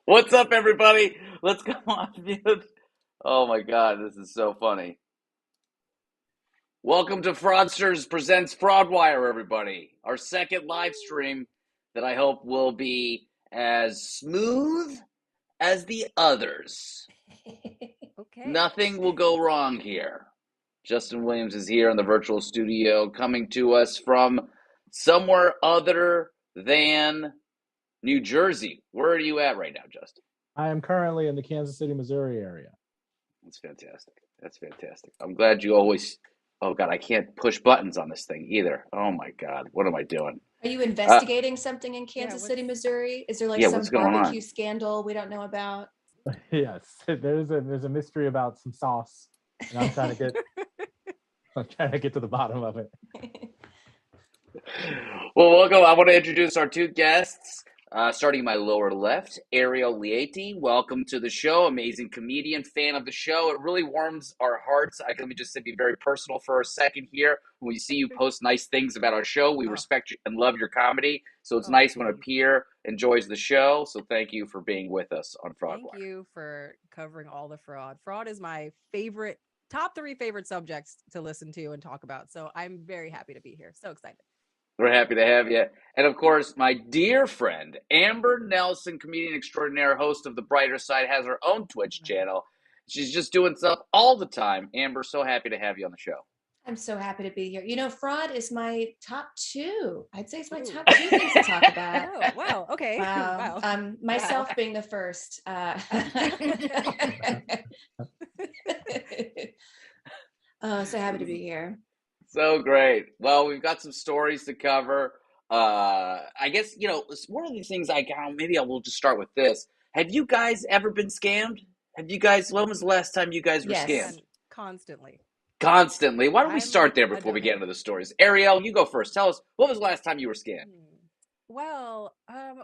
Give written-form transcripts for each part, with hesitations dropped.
What's up, everybody? Let's go on mute. Oh my God, this is so funny. Welcome to Fraudsters Presents Fraudwire, everybody. Our second live stream that I hope will be as smooth as the others. Okay. Nothing will go wrong here. Justin Williams is here in the virtual studio, coming to us from somewhere other than New Jersey. Where are you at right now, Justin? I am currently in the Kansas City, Missouri area. That's fantastic. That's fantastic. I'm glad you always. Oh God, I can't push buttons on this thing either. Oh my God, what am I doing? Are you investigating something in Kansas what's- City, Missouri? Is there like Yeah, some what's going on? barbecue scandal we don't know about? Yes, there's a mystery about some sauce, and I'm trying to get to the bottom of it. Well, welcome. I want to introduce our two guests. Starting in my lower left, Ariel Lieti. Welcome to the show. Amazing comedian, fan of the show. It really warms our hearts. Let me just be very personal for a second here. When we see you post nice things about our show, we respect you and love your comedy. So it's nice when a peer enjoys the show. So thank you for being with us on Fraudwire. Thank you for covering all the fraud. Fraud is my top 3 favorite subjects to listen to and talk about. So I'm very happy to be here. So excited. We're happy to have you. And of course, my dear friend, Amber Nelson, comedian extraordinaire, host of The Brighter Side, has her own Twitch channel. She's just doing stuff all the time. Amber, so happy to have you on the show. I'm so happy to be here. You know, fraud is my top 2. I'd say it's my top 2 things to talk about. Oh, wow. Okay. Wow. Myself being the first. So happy to be here. So great. Well, we've got some stories to cover. I guess, one of these things maybe I will just start with this. Have you guys ever been scammed? When was the last time you guys were scammed? Constantly. Constantly. Why don't we start there before we get into the stories? Ariel, you go first. Tell us, what was the last time you were scammed? Well,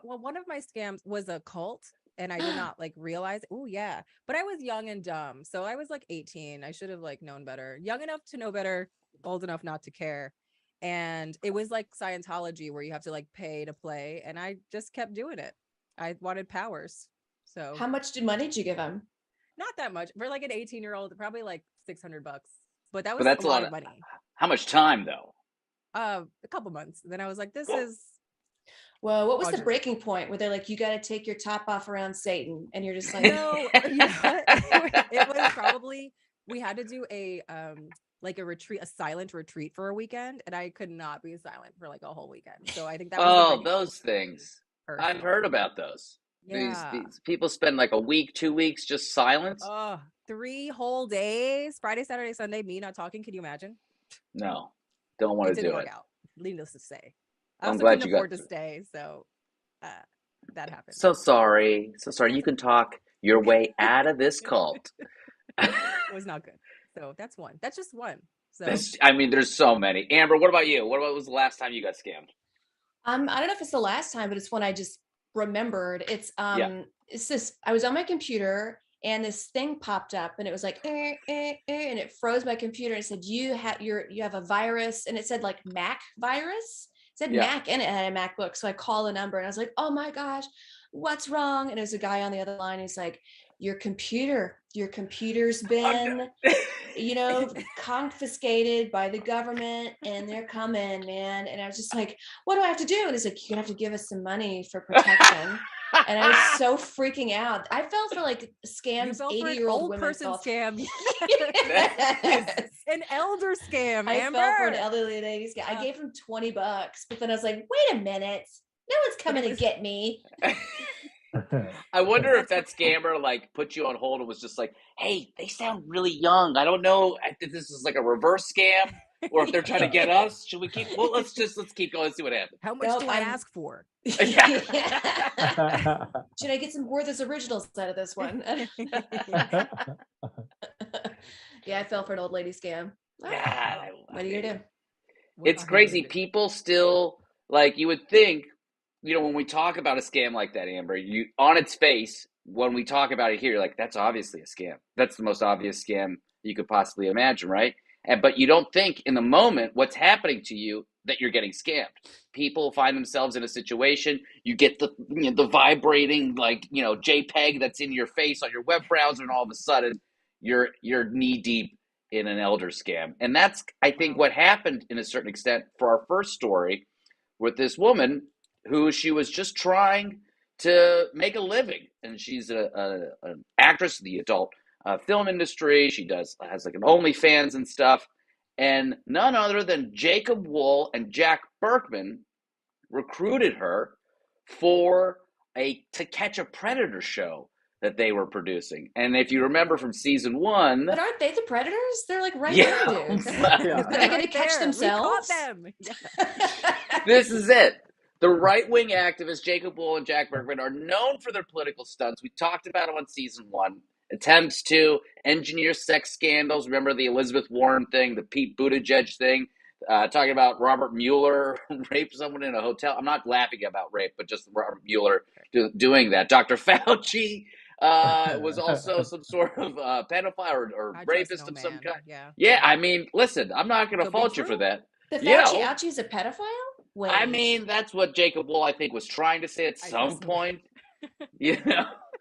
one of my scams was a cult. And I did not realize. Oh yeah, but I was young and dumb. So I was 18. I should have known better. Young enough to know better, old enough not to care. And it was like Scientology where you have to pay to play. And I just kept doing it. I wanted powers. So how much money did you give them? Not that much. For an 18-year-old, probably $600. But that was that's a lot of money. How much time though? A couple months. Then I was like, this is. Well, what was the breaking point where they're like, you got to take your top off around Satan? And you're just like, no, it was probably, we had to do a retreat, a silent retreat for a weekend. And I could not be silent for a whole weekend. So I think that was those things. I've heard about those. Yeah. These people spend a week, 2 weeks just silent. 3 whole days, Friday, Saturday, Sunday, me not talking. Can you imagine? No, don't want to do it. Didn't work out. Needless to say. I'm glad you afford to stay, so that happened. So sorry. You can talk your way out of this cult. It was not good. So that's one. That's just one. So there's so many. Amber, what about you? What was the last time you got scammed? I don't know if it's the last time, but it's one I just remembered. It's this. I was on my computer and this thing popped up and it was and it froze my computer and it said you have a virus, and it said Mac virus. Said Mac in it, and I had a MacBook. So I called the number and I was like, oh my gosh, what's wrong? And there's a guy on the other line. He's like, your computer's been, confiscated by the government and they're coming, man. And I was just like, what do I have to do? And he's like, you have to give us some money for protection. And I was so freaking out. I fell for scams 80-year-old women person scam. An elder scam. I Amber. fell for an elderly lady scam. I gave him $20, but then I was like, wait a minute, no one's coming to get me. I wonder if that scammer put you on hold and was just like, hey, they sound really young. I don't know if this is a reverse scam or if they're trying to get us. Should we keep? Well, let's keep going and see what happens. How much do I ask for? Should I get some Werther's Originals out of this one? Yeah, I fell for an old lady scam. Yeah, what are you gonna do? It's crazy. People still you would think, when we talk about a scam like that, Amber, on its face, when we talk about it here, you're like, that's obviously a scam. That's the most obvious scam you could possibly imagine, right? but you don't think in the moment what's happening to you that you're getting scammed. People find themselves in a situation. You get the vibrating JPEG that's in your face on your web browser, and all of a sudden you're knee deep in an elder scam. And that's, I think, what happened in a certain extent for our first story with this woman who she was just trying to make a living, and she's an actress in the adult film industry. She has like an OnlyFans and stuff. And none other than Jacob Wool and Jack Berkman recruited her for a To Catch a Predator show that they were producing. And if you remember from season 1, but aren't they the predators? They're like right Yeah. there, dudes. Yeah. Are they going to catch there. themselves? We caught them. this is it. The right-wing activists Jacob Wool and Jack Berkman are known for their political stunts. We talked about them on season 1. Attempts to engineer sex scandals. Remember the Elizabeth Warren thing, the Pete Buttigieg thing, talking about Robert Mueller raped someone in a hotel. I'm not laughing about rape, but just Robert Mueller doing that. Dr. Fauci was also some sort of pedophile or rapist of some kind. Yeah, I mean, listen, I'm not going to fault you for that. The Fauci ouchie is a pedophile? Wait. I mean, that's what Jacob Wool, I think, was trying to say at some point.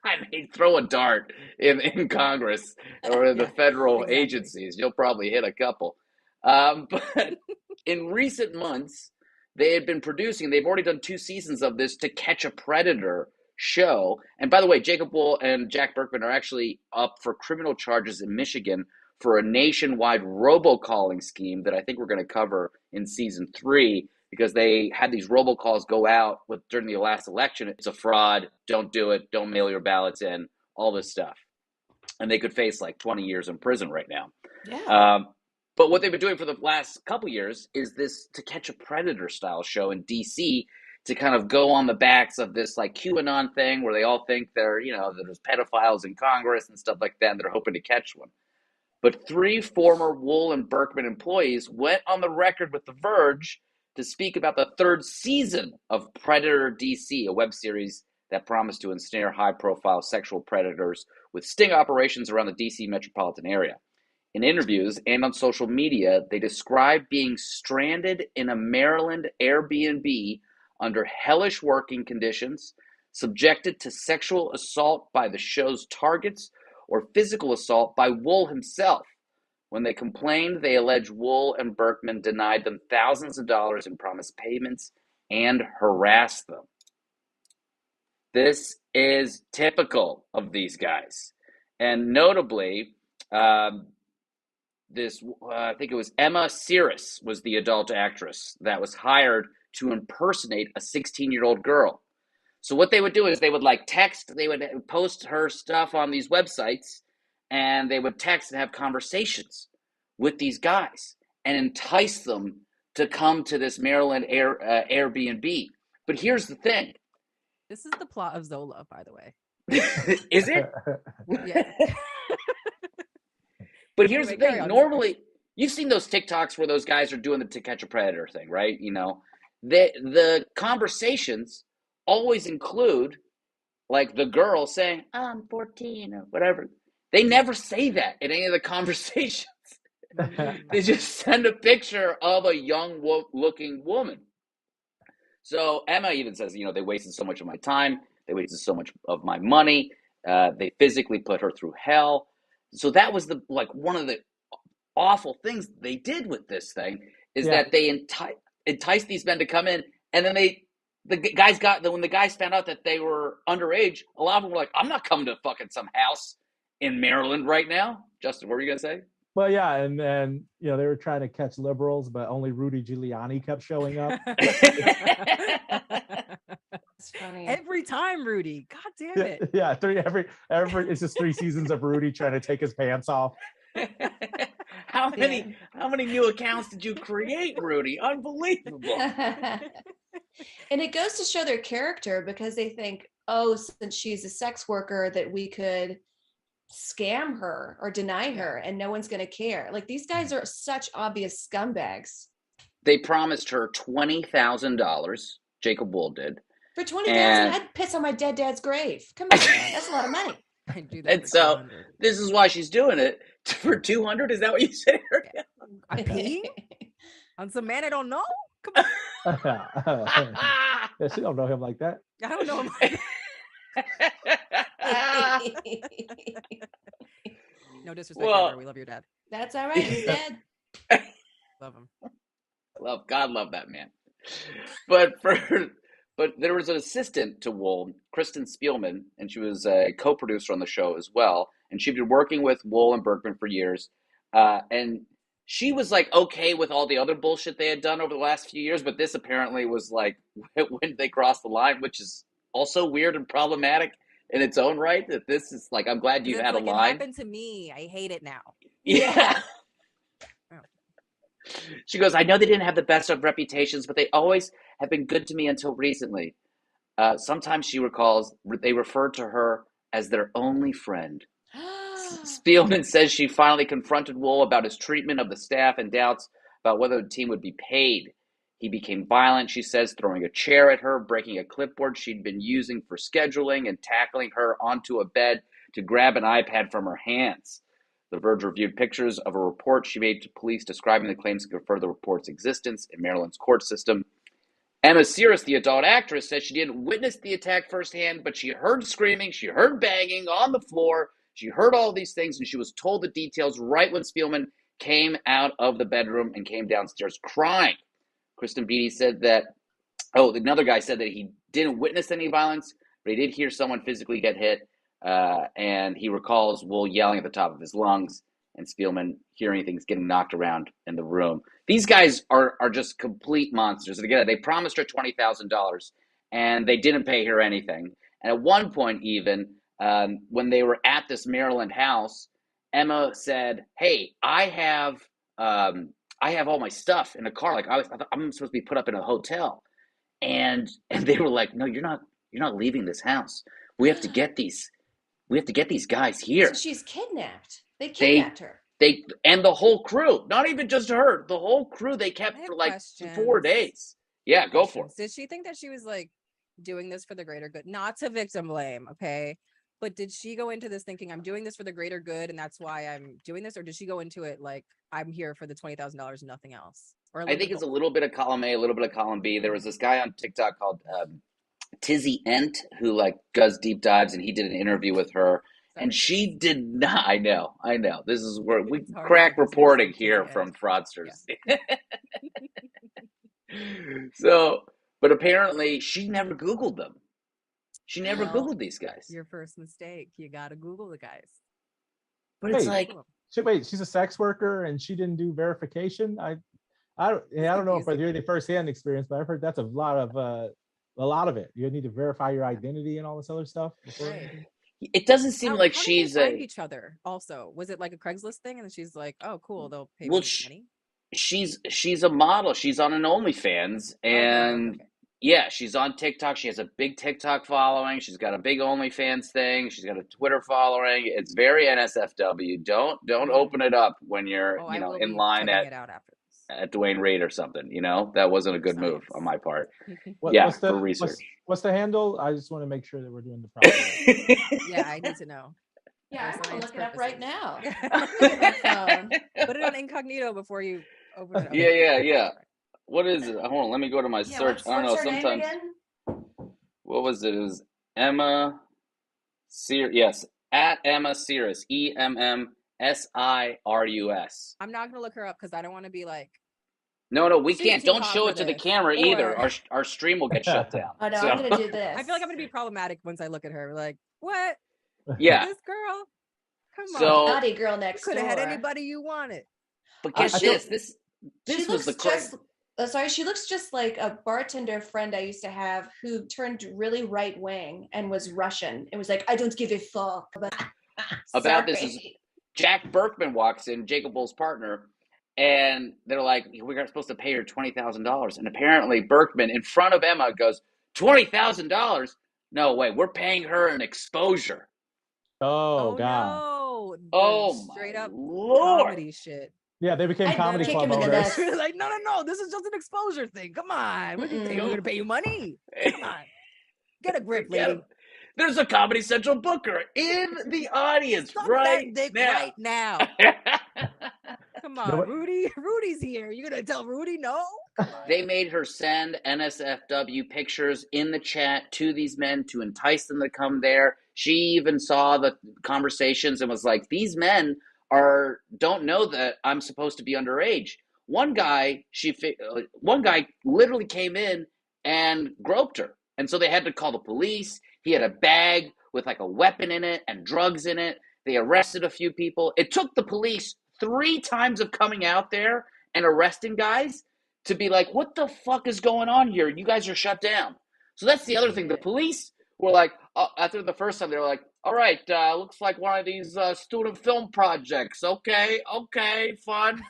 I mean, throw a dart in Congress or in the federal agencies. You'll probably hit a couple. But in recent months, they had been producing, they've already done 2 seasons of this To Catch a Predator show. And by the way, Jacob Wool and Jack Berkman are actually up for criminal charges in Michigan for a nationwide robocalling scheme that I think we're going to cover in season 3. Because they had these robocalls go out during the last election. It's a fraud. Don't do it. Don't mail your ballots in. All this stuff. And they could face like 20 years in prison right now. Yeah. But what they've been doing for the last couple years is this To Catch a Predator style show in D.C. to kind of go on the backs of this like QAnon thing where they all think they're, that there's pedophiles in Congress and stuff like that, and they're hoping to catch one. But 3 former Wool and Berkman employees went on the record with The Verge to speak about the 3rd season of Predator DC, a web series that promised to ensnare high-profile sexual predators with sting operations around the DC metropolitan area. In interviews and on social media, they describe being stranded in a Maryland Airbnb under hellish working conditions, subjected to sexual assault by the show's targets, or physical assault by Wool himself. When they complained, they alleged Wool and Berkman denied them thousands of dollars in promised payments and harassed them. This is typical of these guys. And notably, I think it was Emma Sears was the adult actress that was hired to impersonate a 16-year-old girl. So what they would do is they would they would post her stuff on these websites, and they would text and have conversations with these guys and entice them to come to this Maryland Airbnb. But here's the thing. This is the plot of Zola, by the way. Is it? Yeah. But here's the thing. Normally, you've seen those TikToks where those guys are doing the To Catch a Predator thing, right? The conversations always include like the girl saying, I'm 14 or whatever. They never say that in any of the conversations. They just send a picture of a young looking woman. So Emma even says, they wasted so much of my time. They wasted so much of my money. They physically put her through hell. So that was one of the awful things they did with this thing is that they enticed these men to come in, and then when the guys found out that they were underage, a lot of them were like, I'm not coming to fucking some house in Maryland right now. Justin, what were you gonna say? Well, yeah, and then they were trying to catch liberals, but only Rudy Giuliani kept showing up. It's funny. Every time, Rudy. God damn it. Yeah, every it's just 3 seasons of Rudy trying to take his pants off. How many new accounts did you create, Rudy? Unbelievable. And it goes to show their character because they think, oh, since she's a sex worker, that we could scam her or deny her and no one's going to care. Like, these guys are such obvious scumbags. They promised her $20,000. Jacob Wool did. For $20,000, I'd piss on my dead dad's grave. Come on, man. That's a lot of money. I do that. And so this is why she's doing it for $200. Is that what you said? I'm peeing on some man I don't know. Come on. Yeah, she don't know him like that. I don't know him. No disrespect, Well- ever. We love your dad. That's all right. He's dead. Love him. God love that man. But there was an assistant to Wool, Kristen Spielman, and she was a co-producer on the show as well. And she'd been working with Wool and Bergman for years. And she was like okay with all the other bullshit they had done over the last few years, but this apparently was like when they crossed the line, which is also weird and problematic in its own right. That this is like, I'm glad you It's had like, a line. It happened to me. I hate it now. Yeah. She goes, I know they didn't have the best of reputations, but they always have been good to me until recently. Sometimes she recalls they referred to her as their only friend. Spielman says she finally confronted Wool about his treatment of the staff and doubts about whether the team would be paid. He became violent, she says, throwing a chair at her, breaking a clipboard she'd been using for scheduling, and tackling her onto a bed to grab an iPad from her hands. The Verge reviewed pictures of a report she made to police describing the claims to confirm the report's existence in Maryland's court system. Emma Sears, the adult actress, says she didn't witness the attack firsthand, but she heard screaming, she heard banging on the floor, she heard all these things, and she was told the details right when Spielman came out of the bedroom and came downstairs crying. Kristen Beatty said that, another guy said that he didn't witness any violence, but he did hear someone physically get hit, and he recalls Wool yelling at the top of his lungs and Spielman hearing things getting knocked around in the room. These guys are just complete monsters. And again, they promised her $20,000, and they didn't pay her anything. And at one point, even when they were at this Maryland house, Emma said, "Hey, I have all my stuff in a car. Like I'm supposed to be put up in a hotel." And they were like, "No, you're not leaving this house. We have to get these guys here." So she's kidnapped. They kidnapped her. They and the whole crew, not even just her, the whole crew they kept for like 4 days. Yeah, go for it. Did she think that she was like doing this for the greater good? Not to victim blame, okay? But did she go into this thinking I'm doing this for the greater good and that's why I'm doing this? Or did she go into it like I'm here for the $20,000, nothing else? Or I think it's a little bit of column A, a little bit of column B. There was this guy on TikTok called Tizzy Ent who like does deep dives, and he did an interview with her. And she did not. I know. This is where we crack reporting here from fraudsters. Yeah. So, but apparently she never Googled them. She never Googled these guys. Your first mistake. You got to Google the guys. But it's like, wait, she's a sex worker and she didn't do verification. I don't know if I hear the firsthand experience, but I've heard that's a lot of it. You need to verify your identity and all this other stuff. Right. It doesn't seem like how she's did they find each other. Also, was it like a Craigslist thing? And then she's like, "Oh, cool, they'll pay me money." She's a model. She's on an OnlyFans, and yeah, she's on TikTok. She has a big TikTok following. She's got a big OnlyFans thing. She's got a Twitter following. It's very NSFW. Don't open it up when you're in line at Dwayne Reed or something. That wasn't a good move on my part. For research. What's the handle? I just want to make sure that we're doing the proper way. Yeah, I need to know. Yeah, I'm gonna look it up right now. Put it on incognito before you open it up. Yeah. What is it? Hold on, let me go to my search. I don't know. Sometimes. What was it? It was Emma Sears. Yes, at Emma Sears. EMMSIRUS. I'm not gonna look her up because I don't want to be like. No, we can't. Don't show it to the camera either. Our stream will get shut down. Oh no, I'm gonna do this. I feel like I'm gonna be problematic once I look at her. Like, what? Yeah. This girl? Come on. Naughty girl next door. Could have had anybody you wanted. But guess this was the crazy. She looks just like a bartender friend I used to have who turned really right wing and was Russian. It was like, I don't give a fuck about this. Is Jack Berkman walks in, Jacob Bull's partner, and they're like, we're supposed to pay her $20,000. And apparently Berkman, in front of Emma, goes, $20,000? No way, we're paying her an exposure. Oh God. No. Oh straight up Lord. Comedy shit. Yeah, they became comedy club owners. Like, no, this is just an exposure thing. Come on. What do you think? I'm gonna pay you money? Come on. Get a grip, lady. There's a Comedy Central booker in the audience right now. Right now. Come on, Rudy. Rudy's here. You gonna tell Rudy no? They made her send NSFW pictures in the chat to these men to entice them to come there. She even saw the conversations and was like, these men don't know that I'm supposed to be underage. One guy literally came in and groped her. And so they had to call the police. He had a bag with like a weapon in it and drugs in it. They arrested a few people. It took the police 3 times of coming out there and arresting guys to be like, what the fuck is going on here? You guys are shut down. So that's the other thing. The police were like, after the first time, they were like, all right, looks like one of these student film projects. Okay, fun,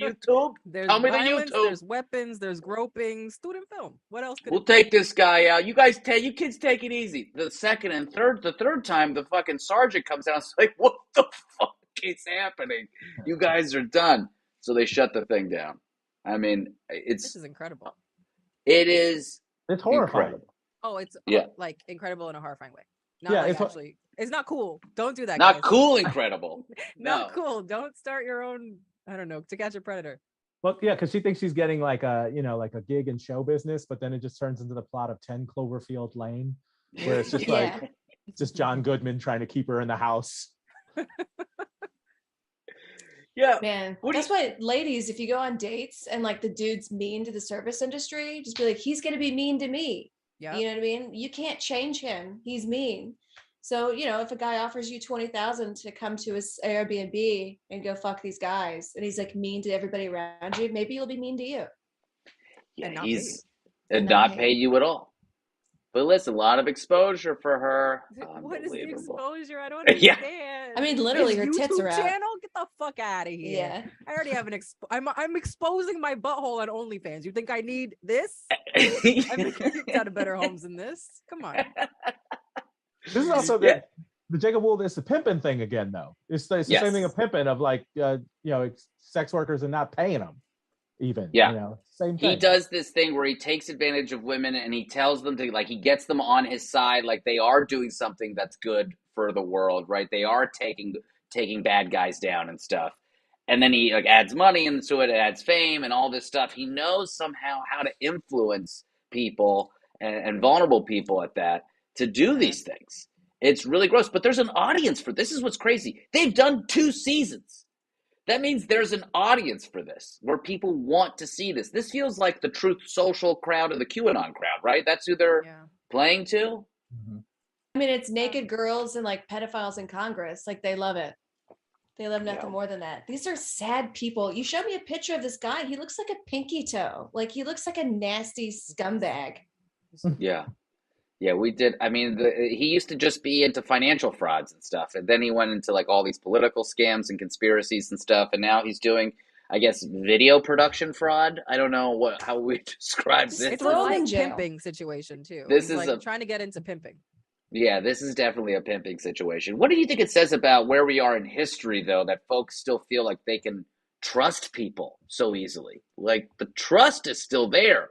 YouTube. There's Tell me violence, the YouTube. there's weapons, there's groping, student film. What else could We'll take this guy out. You guys, you kids take it easy. The third time, the fucking sergeant comes out. It's like, what the fuck is happening? You guys are done. So they shut the thing down. I mean, this is incredible. It is. It's horrifying. Incredible. Oh, it's like incredible in a horrifying way. Not Yeah, like actually. It's not cool. Don't do that. Not guys. cool, incredible. Not cool. Don't start your own. I don't know. To Catch a Predator. Well, yeah, because she thinks she's getting like a gig in show business, but then it just turns into the plot of 10 Cloverfield Lane, where it's just like just John Goodman trying to keep her in the house. Yeah, man. That's why, ladies, if you go on dates and like the dude's mean to the service industry, just be like, he's gonna be mean to me. Yeah, you know what I mean. You can't change him. He's mean. So if a guy offers you $20,000 to come to his Airbnb and go fuck these guys, and he's like mean to everybody around you, maybe he'll be mean to you. Yeah, and not pay you at all. But listen, a lot of exposure for her. What is the exposure? I don't understand. Yeah. I mean, literally, her tits are out. Channel? Get the fuck out of here. Yeah. I already have I'm exposing my butthole on OnlyFans. You think I need this? I've been kicked out of better homes than this. Come on. This is also the Jacob Wool. It's the pimping thing again, though. It's the same thing of pimping of like sex workers and not paying them. Even same thing. He does this thing where he takes advantage of women and he tells them to he gets them on his side, like they are doing something that's good for the world, right? They are taking bad guys down and stuff. And then he adds money into it, adds fame and all this stuff. He knows somehow how to influence people and vulnerable people at that to do these things. It's really gross, but there's an audience for this. Is what's crazy. They've done 2 seasons. That means there's an audience for this, where people want to see this. This feels like the Truth Social crowd or the QAnon crowd, right? That's who they're playing to. Mm-hmm. I mean, it's naked girls and like pedophiles in Congress. Like they love it. They love nothing more than that. These are sad people. You showed me a picture of this guy. He looks like a pinky toe. Like he looks like a nasty scumbag. Yeah. Yeah, we did. I mean, he used to just be into financial frauds and stuff. And then he went into all these political scams and conspiracies and stuff. And now he's doing, I guess, video production fraud. I don't know how we describe this. It's a pimping situation, too. This is trying to get into pimping. Yeah, this is definitely a pimping situation. What do you think it says about where we are in history, though, that folks still feel like they can trust people so easily? Like, the trust is still there.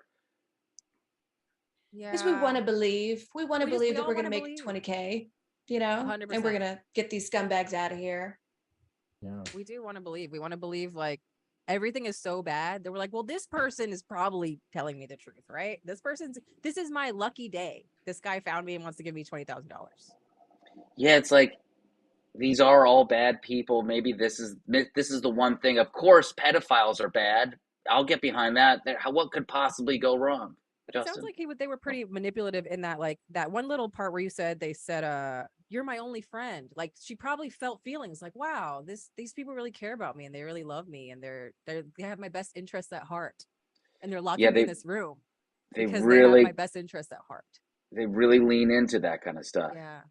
Yeah, because we want to believe. We want to believe that we're going to make 20K, 100%. And we're going to get these scumbags out of here. Yeah, we do want to believe. We want to believe everything is so bad that we're like, well, this person is probably telling me the truth, right? This is my lucky day. This guy found me and wants to give me $20,000. Yeah, it's like these are all bad people. Maybe this is the one thing. Of course, pedophiles are bad. I'll get behind that. What could possibly go wrong? It sounds like they were pretty manipulative in that, that one little part where they said, you're my only friend. Like she probably felt feelings like, wow, these people really care about me and they really love me and they have my best interests at heart. And they're locking me in this room because they have my best interests at heart. They really lean into that kind of stuff. Yeah.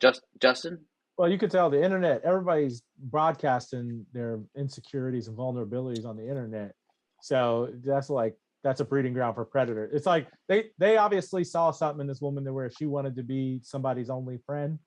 Justin? Well, you could tell the internet, everybody's broadcasting their insecurities and vulnerabilities on the internet. So that's a breeding ground for predators. It's like they obviously saw something in this woman where she wanted to be somebody's only friend,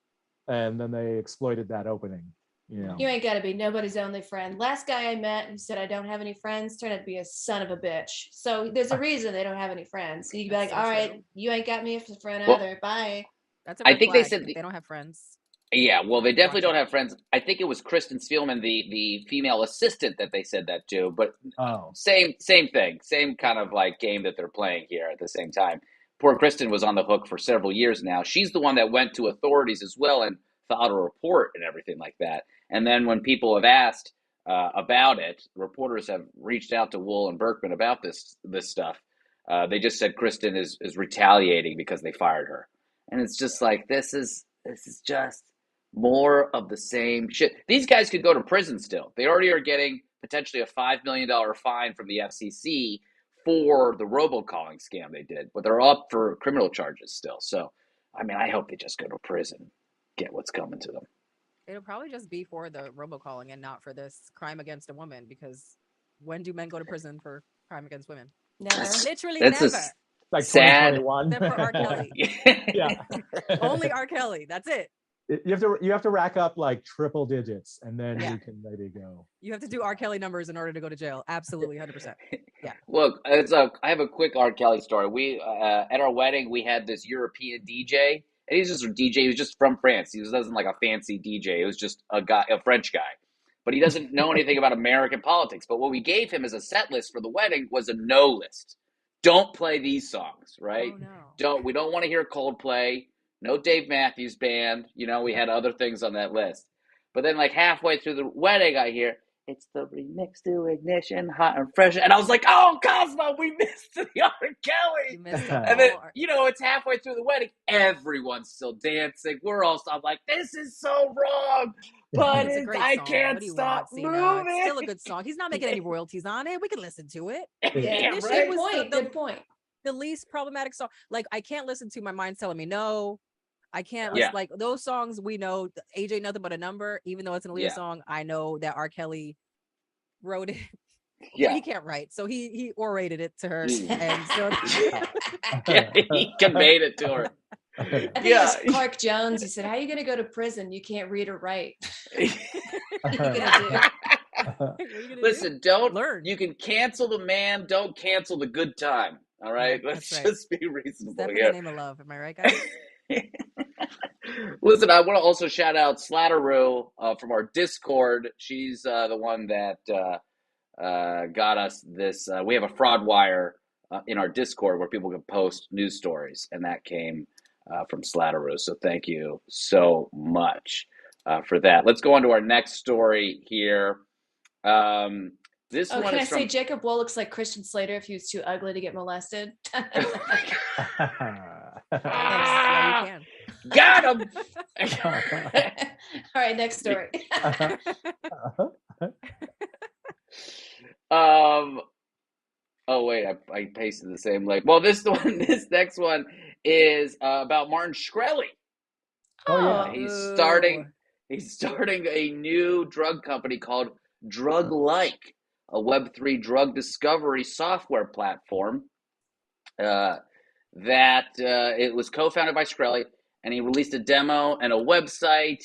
and then they exploited that opening. You ain't got to be nobody's only friend. Last guy I met who said I don't have any friends turned out to be a son of a bitch. So there's a reason they don't have any friends. So you can be like, all right, you ain't got me as a friend either. Bye. That's a red flag. They said they don't have friends. Yeah, well, they definitely Watch don't it. have friends. I think it was Kristen Spielman, the female assistant, that they said that to. But Oh, same thing, same kind of like game that they're playing here at the same time. Poor Kristen was on the hook for several years now. She's the one that went to authorities as well and filed a report and everything like that. And then when people have asked about it, reporters have reached out to Wool and Berkman about this stuff. They just said Kristen is retaliating because they fired her, and it's just like this is just more of the same shit. These guys could go to prison still. They already are getting potentially a $5 million fine from the FCC for the robocalling scam they did, but they're up for criminal charges still. So, I mean, I hope they just go to prison, get what's coming to them. It'll probably just be for the robocalling and not for this crime against a woman, because when do men go to prison for crime against women? Never. Literally That's never. like sad. 2021. Except for R. Kelly. Yeah. Only R. Kelly. That's it. You have to rack up like triple digits, and then Yeah. you can maybe go. You have to do R. Kelly numbers in order to go to jail. Absolutely, 100%. Yeah. Look, I have a quick R. Kelly story. We at our wedding we had this European DJ, and he's just a DJ. He was just from France. He wasn't like a fancy DJ. It was just a French guy, but he doesn't know anything about American politics. But what we gave him as a set list for the wedding was a no list. Don't play these songs, right? Oh, no. We don't want to hear Coldplay. No Dave Matthews Band. You know, we had other things on that list. But then, like halfway through the wedding, I hear it's the remix to Ignition, hot and fresh, and I was like, "Oh, Cosmo, we missed the R. You Kelly." missed it. And then, Oh, it's halfway through the wedding. Everyone's still dancing. We're all. I'm like, "This is so wrong," but it's a great I song. can't What do you stop want, Cena? moving. It's still a good song. He's not making any royalties on it. We can listen to it. Yeah, Ignition right. was Good point. Good point. the least problematic song. Like, I can't listen to My Mind's Telling Me No. I can't Yeah. listen, like those songs we know. Age Ain't Nothing But a Number, even though it's an Aaliyah Yeah. song, I know that R. Kelly wrote it. Yeah. He can't write, so he orated it to her, Mm. and so Yeah, he conveyed it to her. I think it Yeah. was Clark Jones. He said, "How are you going to go to prison? You can't read or write." what are you gonna do? Listen, don't Learn. You can cancel the man, don't cancel the good time. All right, Yeah, let's that's right. just be reasonable Except for here. the name of love. Am I right, guys? Listen, I want to also shout out Slatteru from our Discord. She's the one that got us this. We have a Fraudwire in our Discord where people can post news stories, and that came from Slatteru. So thank you so much for that. Let's go on to our next story here. This one can I is say from. Jacob Wool looks like Christian Slater if he was too ugly to get molested? Yes, yeah, you can. Got him. All right, next story. Oh wait, I pasted the same link. Well, this next one is about Martin Shkreli. Oh yeah. He's starting a new drug company called Drug-like, a Web3 drug discovery software platform. It was co-founded by Shkreli, and he released a demo and a website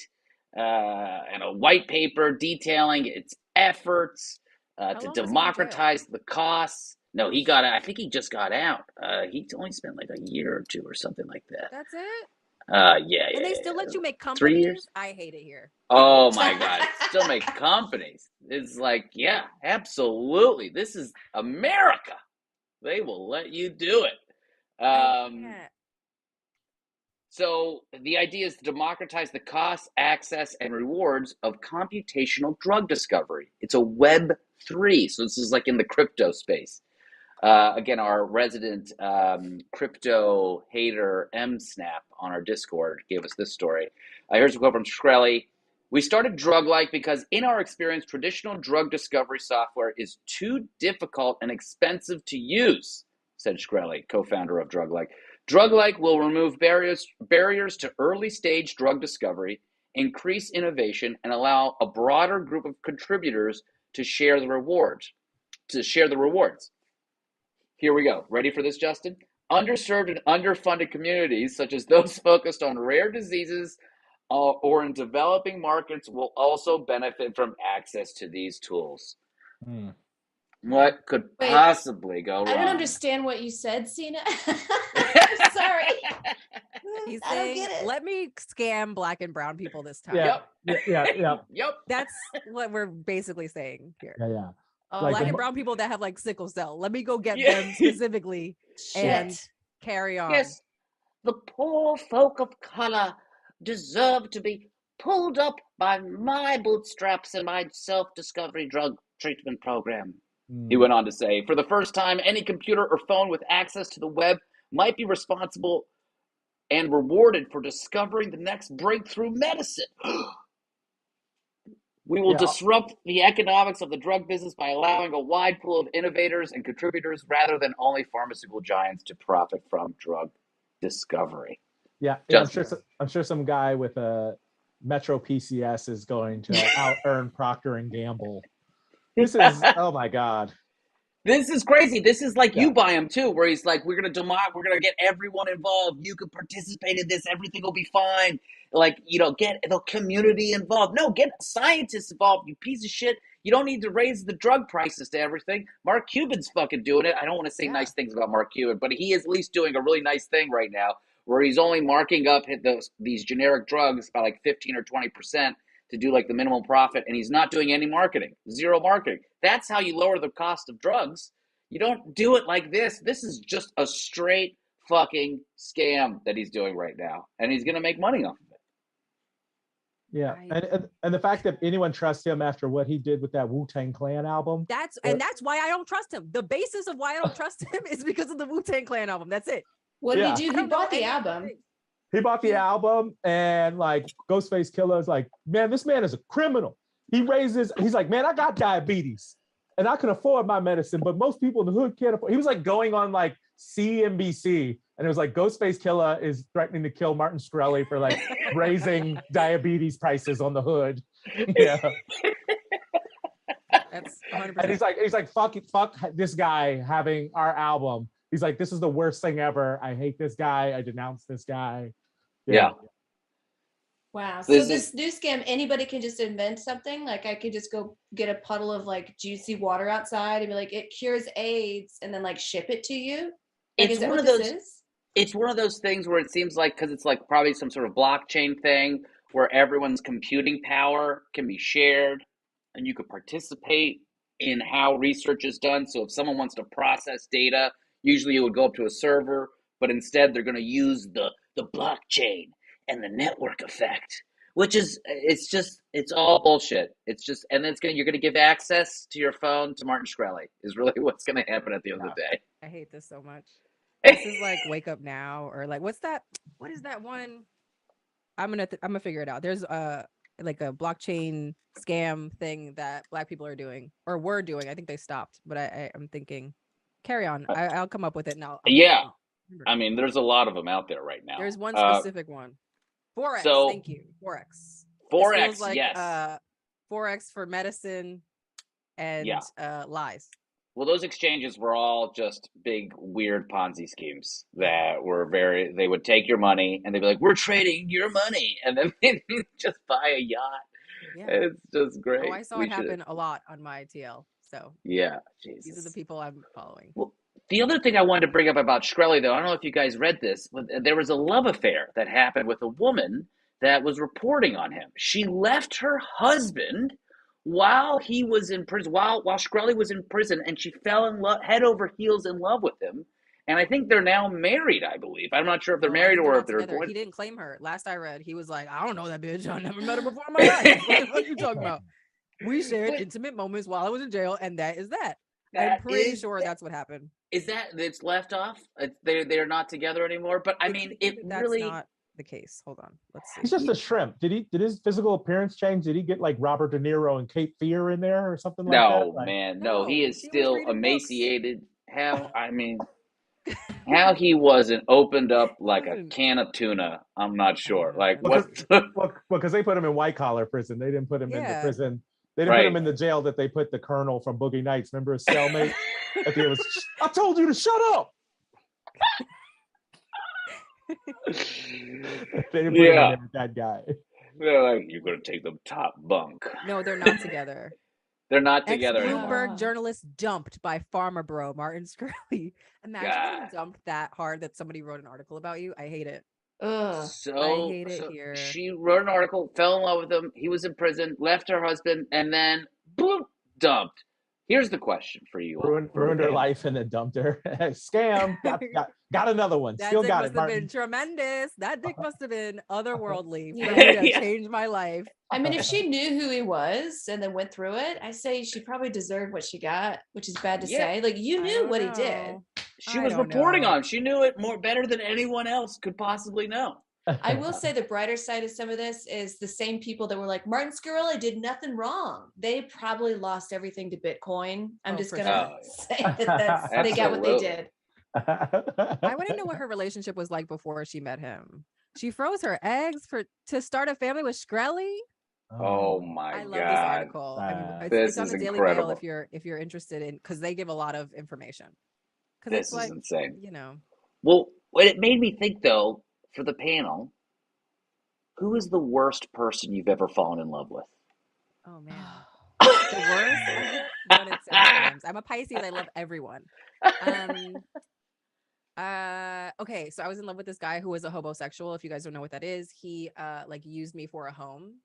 and a white paper detailing its efforts How to long was he in jail? democratize the costs. No, he got out. I think he just got out. He only spent like a year or two or something like that. That's it. Yeah. And they still let you make 3 companies. years. I hate it here. Oh my God! Still make companies. It's like, yeah, absolutely. This is America. They will let you do it. I can't. So the idea is to democratize the costs, access, and rewards of computational drug discovery. It's a Web3, so this is like in the crypto space. Again, our resident crypto hater MSnap on our Discord gave us this story. Here's a quote from Shkreli. "We started Drug-like because in our experience, traditional drug discovery software is too difficult and expensive to use," said Shkreli, co-founder of Drug-like. Drug-like will remove barriers to early-stage drug discovery, increase innovation, and allow a broader group of contributors to share the rewards. Here we go. Ready for this, Justin? Underserved and underfunded communities, such as those focused on rare diseases or in developing markets, will also benefit from access to these tools. What could possibly go wrong? I don't understand what you said, Cena. I'm sorry. He's I don't saying, get it. let me scam Black and brown people this time. Yeah. Yeah. Yep. That's what we're basically saying here. Yeah. Oh, Like Black the and brown people that have like sickle cell. Let me go get Yeah. them specifically and shit. carry on. Yes, the poor folk of color deserve to be pulled up by my bootstraps and my self-discovery drug treatment program. He went on to say, for the first time, any computer or phone with access to the web might be responsible and rewarded for discovering the next breakthrough medicine. We will disrupt the economics of the drug business by allowing a wide pool of innovators and contributors rather than only pharmaceutical giants to profit from drug discovery. Yeah, I'm sure some guy with a Metro PCS is going to out earn Procter and Gamble. This is oh my god. This is crazy. This is like you buy him too, where he's like, we're gonna get everyone involved. You can participate in this. Everything will be fine. Like, get the community involved. No, get scientists involved. You piece of shit. You don't need to raise the drug prices to everything. Mark Cuban's fucking doing it. I don't want to say nice things about Mark Cuban, but he is at least doing a really nice thing right now, where he's only marking up these generic drugs by like 15 or 20%. To do like the minimum profit, and he's not doing any marketing, zero marketing. That's how you lower the cost of drugs. You don't do it like this. This is just a straight fucking scam that he's doing right now, and he's going to make money off of it. Yeah, and the fact that anyone trusts him after what he did with that Wu-Tang Clan album. That's why I don't trust him. The basis of why I don't trust him is because of the Wu-Tang Clan album. That's it. What did he do? He bought the album. He bought the album, and like Ghostface Killah is like, man, this man is a criminal. He's like, man, I got diabetes and I can afford my medicine, but most people in the hood can't afford. He was like going on like CNBC, and it was like Ghostface Killah is threatening to kill Martin Shkreli for like raising diabetes prices on the hood. Yeah. That's 100%. And he's like, fuck this guy having our album. He's like, this is the worst thing ever. I hate this guy. I denounce this guy. Yeah. Wow. So this new scam, anybody can just invent something. Like I could just go get a puddle of like juicy water outside and be like, it cures AIDS, and then like ship it to you. Like, It's one of those. It's one of those things where it seems like, because it's like probably some sort of blockchain thing where everyone's computing power can be shared, and you could participate in how research is done. So if someone wants to process data, usually it would go up to a server, but instead they're going to use the blockchain and the network effect, which is, it's all bullshit. It's just, and then you're going to give access to your phone to Martin Shkreli is really what's going to happen at the end of the day. I hate this so much. This is like Wake Up Now, or like, what is that one? I'm gonna figure it out. There's like a blockchain scam thing that Black people are doing or were doing. I think they stopped, but I'm thinking, carry on. I'll come up with it now. Yeah. I mean, there's a lot of them out there right now. There's one specific one. Forex. Thank you. Forex. Forex. Like, yes. Forex for medicine and lies. Well, those exchanges were all just big, weird Ponzi schemes that were they would take your money and they'd be like, we're trading your money. And then they'd just buy a yacht. Yeah. It's just great. Oh, I saw it happen a lot on my TL. So yeah, Jesus. These are the people I'm following. Well, the other thing I wanted to bring up about Shkreli, though, I don't know if you guys read this, but there was a love affair that happened with a woman that was reporting on him. She left her husband while he was in prison, while Shkreli was in prison, and she fell in love, head over heels in love with him. And I think they're now married, I believe. I'm not sure if they're married or if they're together. He didn't claim her. Last I read, he was like, I don't know that bitch. I never met her before in my life. What are you talking about? We shared intimate moments while I was in jail, and that is that. I'm pretty sure that's what happened. Is that it's left off? They're not together anymore. But I mean, that's not the case. Hold on, let's see. He's just a shrimp. Did his physical appearance change? Did he get like Robert De Niro and Cape Fear in there or something like that? No, man, no. He is still emaciated. How he wasn't opened up like a can of tuna, I'm not sure. Like because they put him in white collar prison. They didn't put him in the prison. They didn't put him in the jail that they put the colonel from Boogie Nights. Remember his cellmate? At the end was, I told you to shut up. They didn't put him in that guy. They're like, you're going to take the top bunk. No, they're not together. They're not together anymore. Bloomberg journalist dumped by Farmer Bro Martin Shkreli. Imagine being dumped that hard that somebody wrote an article about you. I hate it. Ugh. So, hate it here. she wrote an article, fell in love with him. He was in prison, left her husband, and then boom, dumped. Here's the question for you all. Ruined her life and then dumped her. Scam. Got another one. That Still dick got must it, have Martin. been tremendous. That dick must have been otherworldly for Yeah. me to Yeah. change my life. I mean, if she knew who he was and then went through it, I say she probably deserved what she got, which is bad to Yeah. say. Like, you I knew don't what he did. know. She I was don't reporting know. on him. She knew it better than anyone else could possibly know. I will say the brighter side of some of this is the same people that were like, Martin Shkreli did nothing wrong. They probably lost everything to Bitcoin. I'm Oh, just for going to sure. say that they got what they Absolutely. did. I want to know what her relationship was like before she met him. She froze her eggs to start a family with Shkreli. Oh my I God. love this article. I mean, This it's on is the Daily incredible. Mail if you're interested in, because they give a lot of information. Because This it's is like, insane. you know, Well, what it made me think though, for the panel, who is the worst person you've ever fallen in love with? oh man, the worst. I get voted several times. I'm a Pisces. I love everyone. Okay, so I was in love with this guy who was a hobosexual. If you guys don't know what that is, he like used me for a home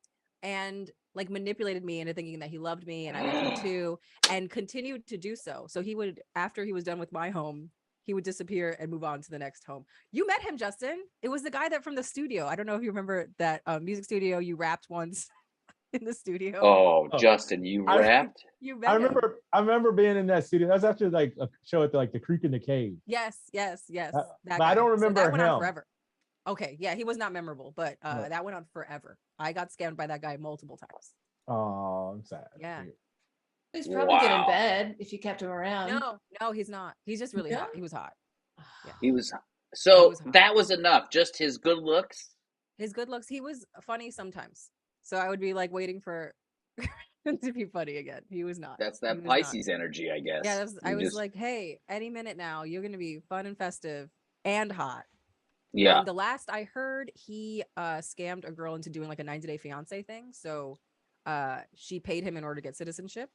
and like manipulated me into thinking that he loved me and I loved him too, and continued to do so. So he would, after he was done with my home, he would disappear and move on to the next home. You met him, Justin. It was the guy that from the studio. I don't know if you remember that music studio you rapped once in the studio. Oh, Oh. Justin, you I- rapped? You met him. I remember being in that studio. That was after like a show at the Creek in the Cave. Yes. But That I guy. don't So remember that went on him. forever. Okay, yeah, he was not memorable, but Right. that went on forever. I got scammed by that guy multiple times. Oh, I'm sad. Yeah. He's probably good in Wow. bed if you kept him around. No, he's not. He's just really No? hot. He was hot. Yeah. He was so He was hot. that was enough. Just his good looks. His good looks. He was funny sometimes. So I would be like waiting for him to be funny again. He was not. That's He that was not. Pisces energy, I guess. Yeah, I You was just- like, hey, any minute now, you're gonna be fun and festive and hot. yeah. The last I heard, he scammed a girl into doing like a 90-day fiance thing. So she paid him in order to get citizenship.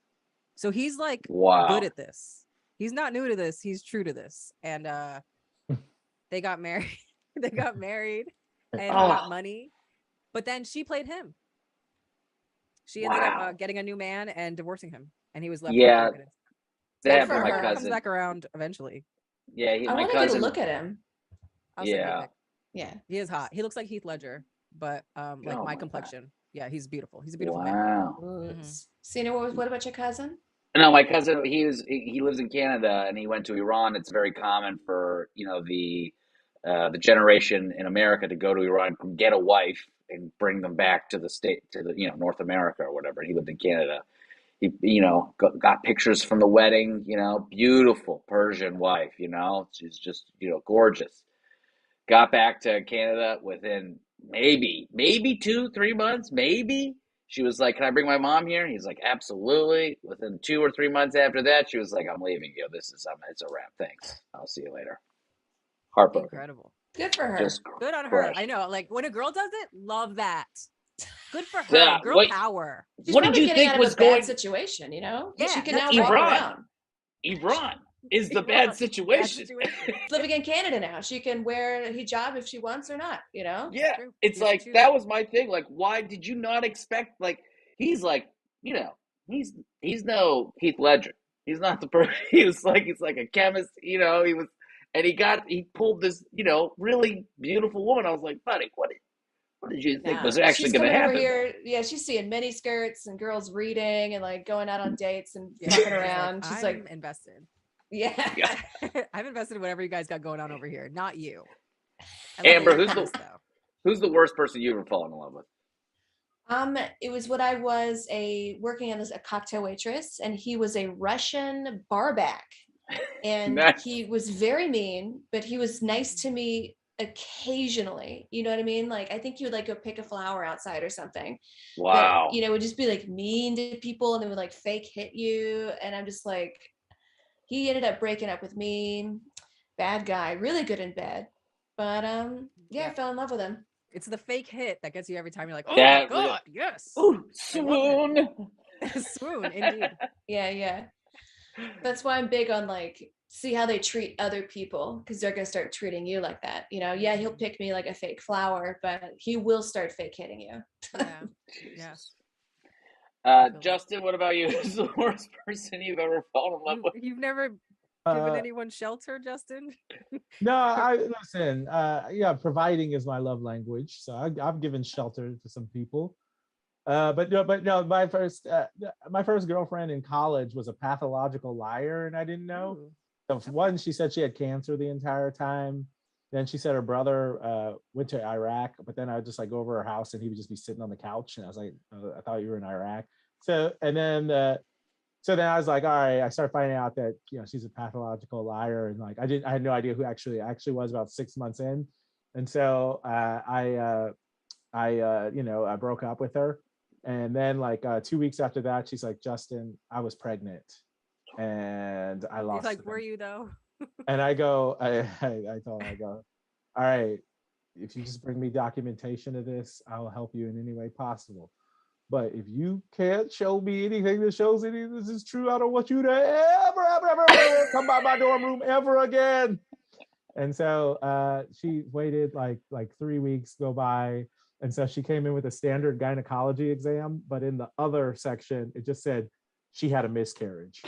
So he's like Wow. good at this. He's not new to this. He's true to this. And they got married. They got married and he got money. But then she played him. She ended Wow. up getting a new man and divorcing him. And he was left Yeah, with broken. That Good happened for to my her. Comes cousin. back around eventually. Yeah, I my want to get a cousin. look at him. I'll send you a Yeah. pic. Yeah. He is hot. He looks like Heath Ledger, but like Oh my my God. complexion. Yeah, he's beautiful. He's a beautiful man. Wow. Mhm. Sina, what about your cousin? No, my cousin, he lives in Canada and he went to Iran. It's very common for, the generation in America to go to Iran, get a wife and bring them back to North America or whatever. He lived in Canada. He, got pictures from the wedding, beautiful Persian wife, she's just, gorgeous. Got back to Canada within maybe 2-3 months, maybe. She was like, "Can I bring my mom here?" He's like, "Absolutely." Within 2 or 3 months after that, she was like, "I'm leaving you. It's a wrap. Thanks. I'll see you later." Heartbroken. Incredible. Good for her. Just Good on her. crushed. I know. Like when a girl does it, love that. Good for her. Yeah, Girl power. She's What did probably you getting think out of was a bad going? situation, Yeah, she can now that's walk Iran. around. Iran is the Iran. bad Bad situation. situation. She's living in Canada now. She can wear a hijab if she wants or not, Yeah, True. it's You like should choose. that was my thing. Like, why did you not expect? Like, he's like, he's no Heath Ledger. He's not the person. He's like a chemist. He was, and he pulled this, really beautiful woman. I was like, buddy, what did you think was actually she's going to coming happen? over here. Yeah, she's seeing mini skirts and girls reading and like going out on dates and Yeah, fucking around. She's I'm like, invested. yeah. Yeah. I'm invested in whatever you guys got going on over here. Not you. Amber, who's who's the worst person you ever fallen in love with? It was when I was working as a cocktail waitress, and he was a Russian barback, and Nice. he was very mean, but he was nice to me occasionally. You know what I mean? Like I think he would like go pick a flower outside or something. Wow. But would just be like mean to people, and they would like fake hit you, and I'm just like, he ended up breaking up with me. Bad guy, really good in bed, but I fell in love with him. It's the fake hit that gets you every time. You're like, oh That my really- God, yes. Ooh, I love swoon. Swoon, indeed. Yeah. That's why I'm big on like see how they treat other people, because they're going to start treating you like that. Yeah, he'll pick me like a fake flower, but he will start fake hitting you. Yeah. Jesus. I feel that. Justin, what about you? Who's the worst person you've ever fallen in love with? You've never given Uh, anyone shelter, Justin? no, I listen. Yeah, providing is my love language, so I've given shelter to some people. But no, my first girlfriend in college was a pathological liar, and I didn't know. Ooh. So one, she said she had cancer the entire time. Then she said her brother went to Iraq, but then I would just like go over her house and he would just be sitting on the couch, and I was like, I thought you were in Iraq. So then I was like, all right. I started finding out that she's a pathological liar, and like I had no idea who actually was about 6 months in, and so I broke up with her. And then like 2 weeks after that, she's like, Justin, I was pregnant and I He's lost. like, were you though? And I go, I told her, I go, all right, if you just bring me documentation of this, I'll help you in any way possible. But if you can't show me anything that shows any of this is true, I don't want you to ever come by my dorm room ever again. And so she waited like 3 weeks go by. And so she came in with a standard gynecology exam, but in the other section, it just said she had a miscarriage.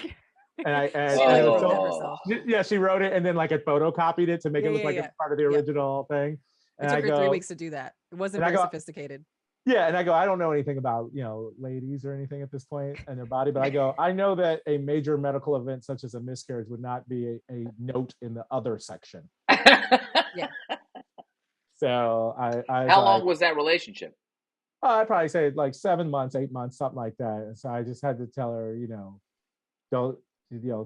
And She it like was wrote that so, herself. yeah, she wrote it and then like it photocopied it to make it look like it's part of the original thing. It And took I her go, 3 weeks to do that. It wasn't and I very go, sophisticated. yeah, and I go, I don't know anything about ladies or anything at this point and their body, but I go, I know that a major medical event such as a miscarriage would not be a note in the other section. Yeah. So I How long was that relationship? I'd probably say like 7 months, 8 months, something like that. And so I just had to tell her, don't,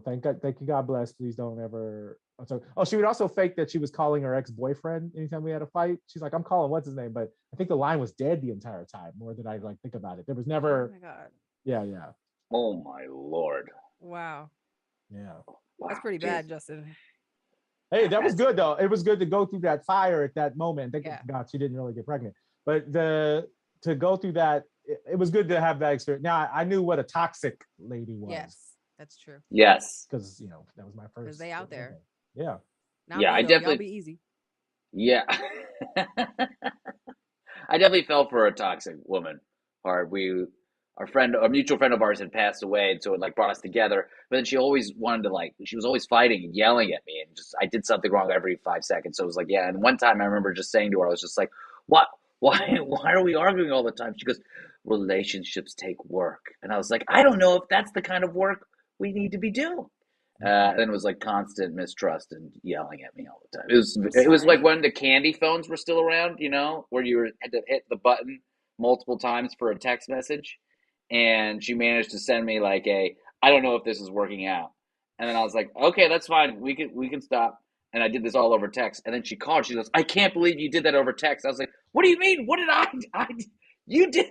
thank you, God bless. Please don't ever. So, she would also fake that she was calling her ex-boyfriend anytime we had a fight. She's like, I'm calling what's his name, but I think the line was dead the entire time. More than I like think about it. There was never. Oh my God. Yeah. Oh my Lord. Wow. Yeah. Wow, That's pretty bad, Justin. Hey, that was good though. It was good to go through that fire at that moment. Thank Yeah. God she didn't really get pregnant, but to go through that, it was good to have that experience. Now I knew what a toxic lady was. Yes, that's true. Yes. Because that was my first. Because they out there. Yeah. Not Yeah, me, I though. definitely. Y'all be easy. Yeah. I definitely fell for a toxic woman hard. A mutual friend of ours had passed away, and so it like brought us together. But then she always wanted to she was always fighting and yelling at me, and just I did something wrong every 5 seconds. So it was like, yeah. And one time I remember just saying to her, I was just like, "What? Why are we arguing all the time?" She goes, "Relationships take work," and I was like, "I don't know if that's the kind of work we need to be doing." And it was like constant mistrust and yelling at me all the time. It was like when the candy phones were still around, where had to hit the button multiple times for a text message. And she managed to send me like I don't know if this is working out. And then I was like, okay, that's fine. We can stop. And I did this all over text. And then she called. She goes, I can't believe you did that over text. I was like, what do you mean? What did you did?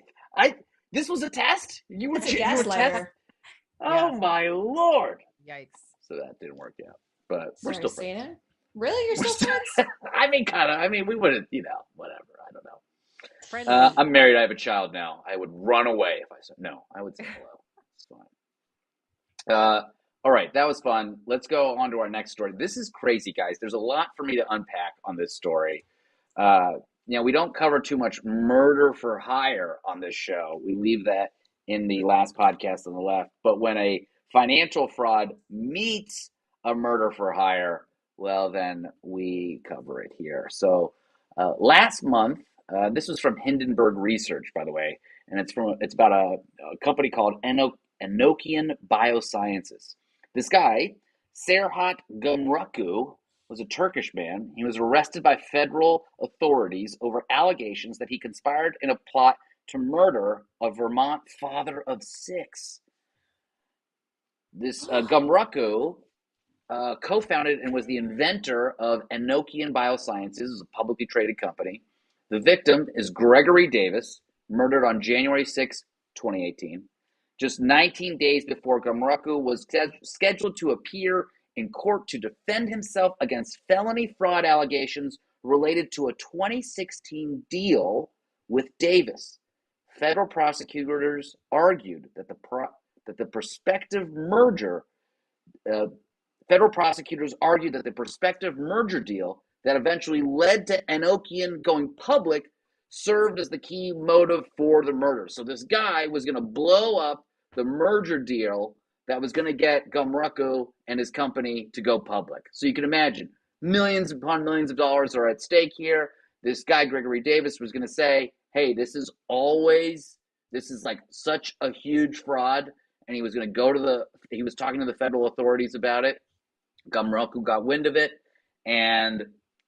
This was a test? You were gaslighter. Oh my Lord. Yikes. So that didn't work out, but we're Sorry, still friends. Sana. Really? You're still friends? I mean, kind of. I mean, we wouldn't, whatever. I don't know. Friendly. I'm married. I have a child now. I would run away if I said no. I would say hello. It's fine. All right, that was fun. Let's go on to our next story. This is crazy, guys. There's a lot for me to unpack on this story. We don't cover too much murder for hire on this show. We leave that in the last podcast on the left. But when a financial fraud meets a murder for hire, well, then we cover it here. So last month, this was from Hindenburg Research, by the way, and it's about a company called Enochian Biosciences. This guy, Serhat Gumruku, was a Turkish man. He was arrested by federal authorities over allegations that he conspired in a plot to murder a Vermont father of 6. This Gumruku co-founded and was the inventor of Enochian Biosciences, a publicly traded company. The victim is Gregory Davis, murdered on January 6, 2018. Just 19 days before Gumruku was scheduled to appear in court to defend himself against felony fraud allegations related to a 2016 deal with Davis. Federal prosecutors argued that the prospective merger federal prosecutors argued that the prospective merger deal that eventually led to Enochian going public served as the key motive for the murder. So this guy was going to blow up the merger deal that was going to get Gumruku and his company to go public. So you can imagine, millions upon millions of dollars are at stake here. This guy, Gregory Davis, was going to say, hey, this is like such a huge fraud. And he was going to he was talking to the federal authorities about it. Gumruku got wind of it and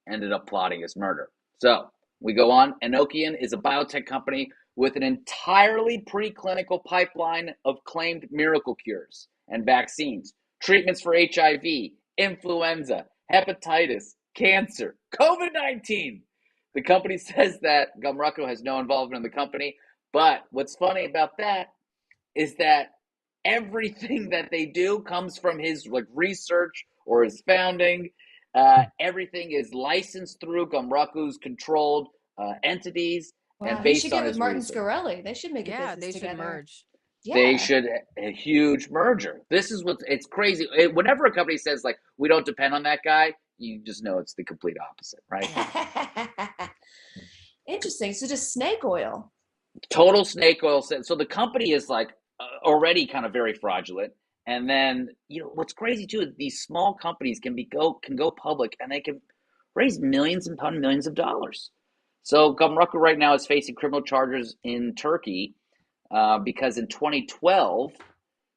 ended up plotting his murder. So we go on. Enochian is a biotech company with an entirely preclinical pipeline of claimed miracle cures and vaccines, treatments for HIV, influenza, hepatitis, cancer, COVID-19. The company says that Gumruku has no involvement in the company, but what's funny about that is that everything that they do comes from his research or his founding. Everything is licensed through Gumruku's controlled entities. Wow, and he based should on get with his Martin research. Shkreli. They should make a Yeah, business they should together. merge. Yeah. They should a huge merger. This is it's crazy. Whenever a company says we don't depend on that guy, you just know it's the complete opposite, right? Interesting. So just snake oil. Total snake oil. So the company is already kind of very fraudulent. And then what's crazy too is these small companies can go public and they can raise millions upon millions of dollars. So Gumruku right now is facing criminal charges in Turkey because in 2012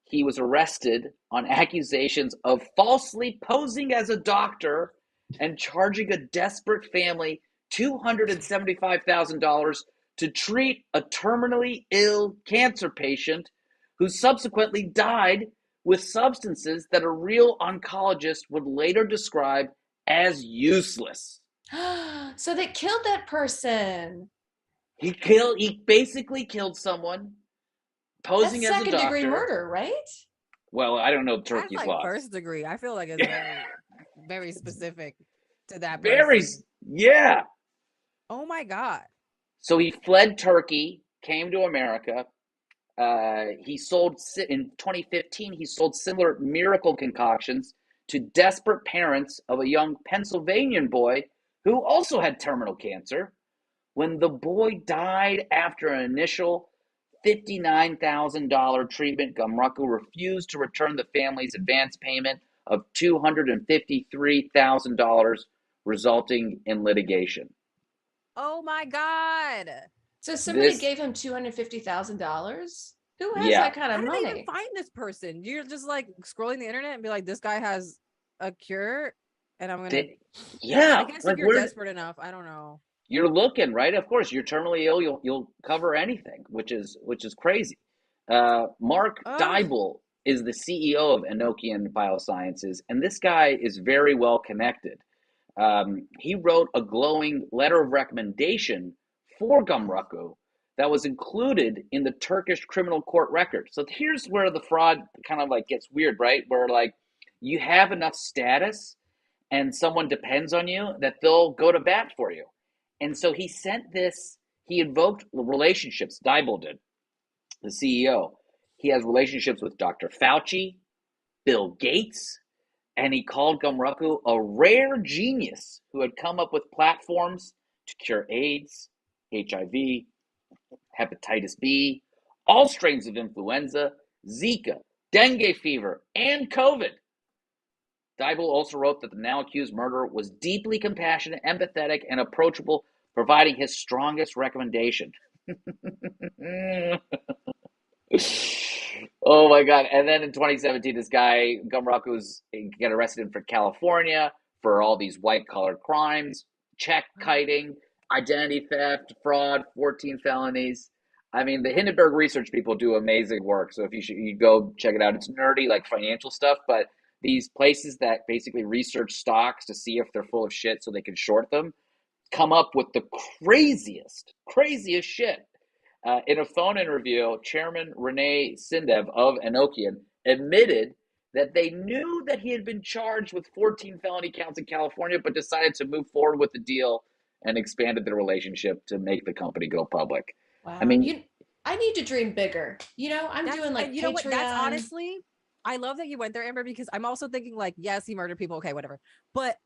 he was arrested on accusations of falsely posing as a doctor and charging a desperate family $275,000 to treat a terminally ill cancer patient who subsequently died with substances that a real oncologist would later describe as useless. So they killed that person. He basically killed someone posing That's as a doctor. second-degree murder, right? Well, I don't know Turkey's That's laws. first degree. I feel like it's very, very specific to that Very, person. yeah. Oh my God. So he fled Turkey, came to America. He sold in 2015. He sold similar miracle concoctions to desperate parents of a young Pennsylvanian boy who also had terminal cancer. When the boy died after an initial $59,000 treatment, Gumruku refused to return the family's advance payment of $253,000, resulting in litigation. Oh my God. So somebody gave him $250,000? Who has that kind of How money? did they even find this person? You're just scrolling the internet and be like, this guy has a cure and I'm gonna I guess if you're desperate enough, I don't know. You're looking, right? Of course, you're terminally ill, you'll cover anything, which is crazy. Mark Dybul is the CEO of Enochian Biosciences, and this guy is very well connected. He wrote a glowing letter of recommendation for Gumruku that was included in the Turkish criminal court record. So here's where the fraud kind of gets weird, right? Where you have enough status and someone depends on you that they'll go to bat for you. And so he invoked relationships. Dybul did, the CEO. He has relationships with Dr. Fauci, Bill Gates, and he called Gumruku a rare genius who had come up with platforms to cure AIDS, HIV, hepatitis B, all strains of influenza, Zika, dengue fever, and COVID. Dybul also wrote that the now accused murderer was deeply compassionate, empathetic, and approachable, providing his strongest recommendation. Oh my God. And then in 2017, this guy, Gumruku's, got arrested for California for all these white-collar crimes, check kiting, identity theft, fraud, 14 felonies. I mean, the Hindenburg research people do amazing work. So if you go check it out, it's nerdy, financial stuff, but these places that basically research stocks to see if they're full of shit so they can short them come up with the craziest shit. In a phone interview, Chairman Renee Sindev of Enochian admitted that they knew that he had been charged with 14 felony counts in California, but decided to move forward with the deal and expanded the relationship to make the company go public. Wow. I mean, I need to dream bigger. I'm doing You know what? That's Patreon. honestly, I love that you went there, Amber, because I'm also thinking like, yes, he murdered people. Okay, whatever. But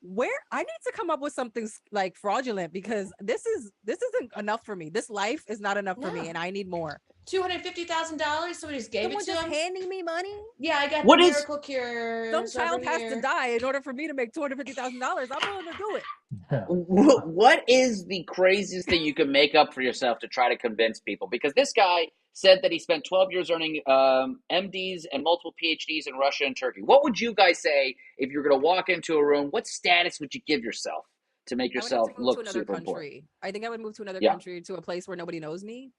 where I need to come up with something like fraudulent because this isn't enough for me. This life is not enough for me, No. and I need more. $250,000. Somebody just gave Someone it to just him. handing me money. Yeah, I got What the is- miracle cures. Some child over has to here. die in order for me to make $250,000. I'm willing to do it. What is the craziest thing you can make up for yourself to try to convince people? Because this guy said that he spent 12 years earning MDs and multiple PhDs in Russia and Turkey. What would you guys say if you're going to walk into a room? What status would you give yourself to make I would yourself have to move look to another super important? country. I think I would move to another Yeah. country, to a place where nobody knows me.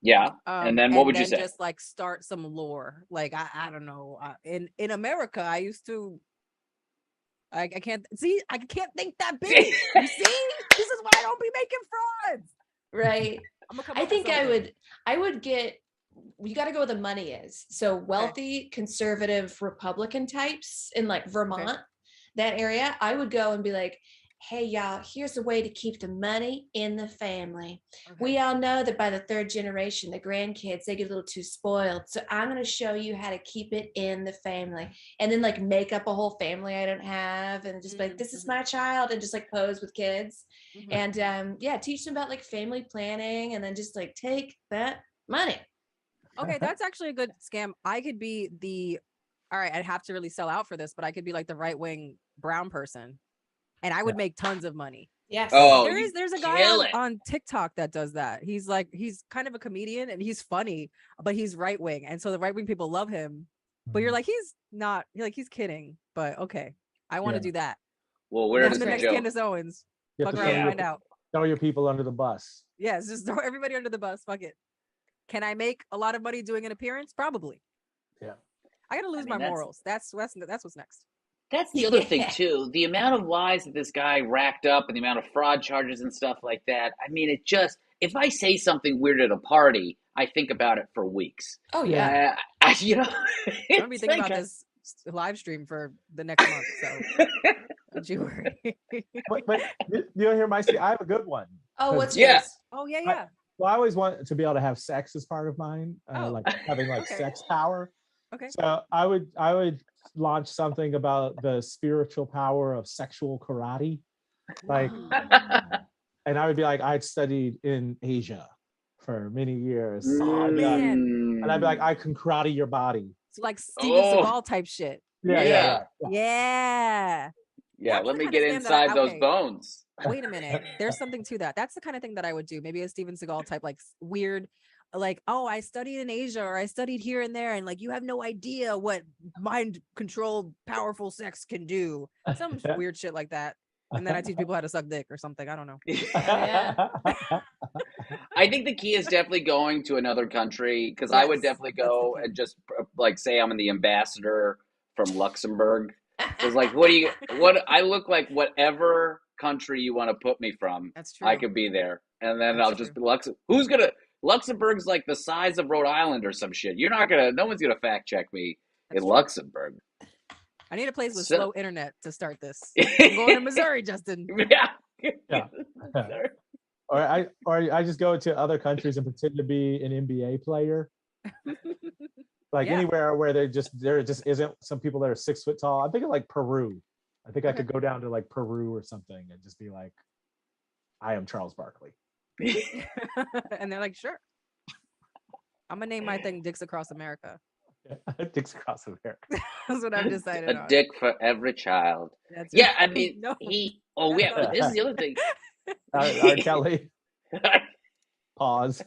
Yeah. And then what would you say? Just like start some lore. Like I don't know. In America, I used to. I can't see. I can't think that big. You see, this is why I don't be making frauds. Right. I'm gonna come I up with think I something. would get, you got to go where the money is. So wealthy, conservative Republican types in like Vermont, that area, I would go and be like, hey, y'all, here's a way to keep the money in the family. We all know that by the third generation, the grandkids, they get a little too spoiled. So I'm going to show you how to keep it in the family. And then like make up a whole family I don't have and just like, this is my child, and just like pose with kids. And teach them about like family planning, and then just like take that money. Okay, that's actually a good scam. I could be all right, I'd have to really sell out for this, but I could be like the right-wing brown person. And I would make tons of money. Yes. Oh, there's a guy on TikTok that does that. He's kind of a comedian and he's funny, but he's right wing. And so the right wing people love him. But you're like, he's not, you're like, he's kidding. But okay, I want to do that. Well, where does the next joke? Candace Owens? You have Fuck to around and find out. Throw your people under the bus. Yes, just throw everybody under the bus. Fuck it. Can I make a lot of money doing an appearance? Probably. Yeah. I gotta lose my morals. That's what's next. That's the other thing too. The amount of lies that this guy racked up and the amount of fraud charges and stuff like that. I mean, it just, if I say something weird at a party, I think about it for weeks. Oh yeah. I'm gonna be thinking about this live stream for the next month. So don't you worry. but you don't hear my. I have a good one. Oh, what's yours? Oh yeah. Well, I always want to be able to have sex as part of mine, like having like sex power. Okay. So I would launch something about the spiritual power of sexual karate, like, and I would be like, I'd studied in Asia for many years, and I'd be like, I can karate your body. It's like Steven Seagal type shit. Yeah. That's Let me the kind get of scam inside those bones. Wait a minute. There's something to that. That's the kind of thing that I would do. Maybe a Steven Seagal type, like weird, like, oh, I studied in Asia or I studied here and there. And like, you have no idea what mind controlled powerful sex can do. Some weird shit like that. And then I teach people how to suck dick or something. I don't know. I think the key is definitely going to another country, because I would definitely go and just like say I'm the ambassador from Luxembourg. It's like, what I look like whatever country you want to put me from. That's true. I could be there. And then I'll just be Luxembourg's like the size of Rhode Island or some shit. No one's gonna fact check me in Luxembourg. I need a place with slow internet to start this. I'm going to Missouri, Justin. Yeah. Or I just go to other countries and pretend to be an NBA player. Like anywhere where there just isn't some people that are 6 foot tall. I'm thinking like Peru. I think I could go down to like Peru or something and just be like, I am Charles Barkley. And they're like, sure. I'm gonna name my thing Dicks Across America. Dicks Across America. That's what I've decided on. A dick for every child. That's right. I mean, no. This is the other thing. R. Kelly. Pause.